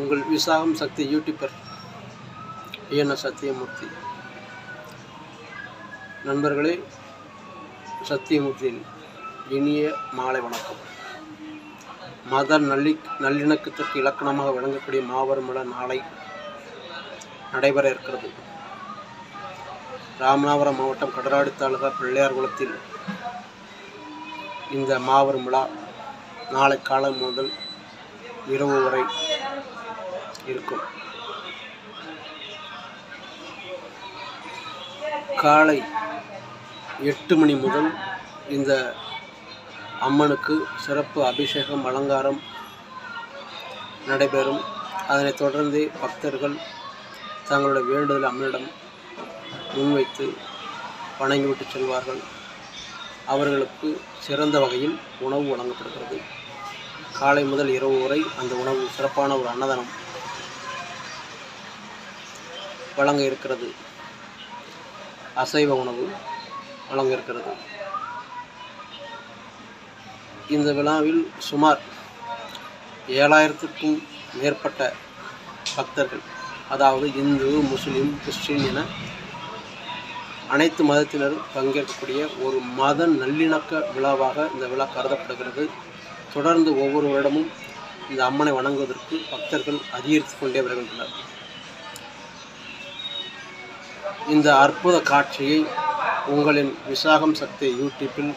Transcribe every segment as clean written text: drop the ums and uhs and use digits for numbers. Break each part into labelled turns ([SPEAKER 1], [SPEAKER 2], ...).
[SPEAKER 1] உங்கள் விசாகம் சக்தி YouTuber ENS Sathyamoorthy. நண்பர்களே, சத்தியமூர்த்தியின் இனிய மாலை வணக்கம். மத நல்லிணக்கத்திற்கு இலக்கணமாக விளங்கக்கூடிய மாபெரும் விழா நாளை நடைபெற இருக்கிறது. ராமநாதபுரம் மாவட்டம் கடலாடி தாலுகா பிள்ளையார்குளத்தில் இந்த மாபெரும் விழா நாளை காலை முதல் இரவு வரை இருக்கும். காலை 8 மணி முதல் இந்த அம்மனுக்கு சிறப்பு அபிஷேகம் அலங்காரம் நடைபெறும். அதனைத் தொடர்ந்து பக்தர்கள் தங்களுடைய வேண்டுதல் அம்மனிடம் முன்வைத்து வணங்கிவிட்டு செல்வார்கள். அவர்களுக்கு சிறந்த வகையில் உணவு வழங்கப்படுகிறது. காலை முதல் இரவு வரை அந்த உணவு சிறப்பான ஒரு அன்னதானம் வழங்க இருக்கிறது. அசைவ உணவு வழங்க இருக்கிறது. இந்த விழாவில் சுமார் 7000க்கும் மேற்பட்ட பக்தர்கள், அதாவது இந்து, முஸ்லீம், கிறிஸ்டின் என அனைத்து மதத்தினரும் பங்கேற்கக்கூடிய ஒரு மத நல்லிணக்க விழாவாக இந்த விழா கருதப்படுகிறது. தொடர்ந்து ஒவ்வொரு வருடமும் இந்த அம்மனை வணங்குவதற்கு பக்தர்கள் அதிகரித்து கொண்டே வருகின்றனர். இந்த அற்புத காட்சியை உங்களின் விசாகம் சக்தி யூடியூப்பில்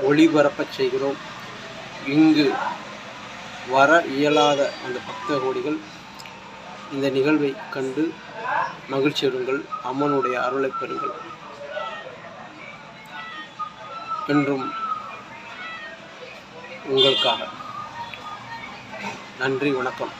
[SPEAKER 1] ஒளிபரப்பச் செய்கிறோம். இங்கு வர இயலாத அந்த பக்த கோடிகள் இந்த நிகழ்வை கண்டு மகிழ்ச்சியுறுங்கள், அம்மனுடைய அருளை பெறுங்கள். என்றும் உங்களுக்காக. நன்றி, வணக்கம்.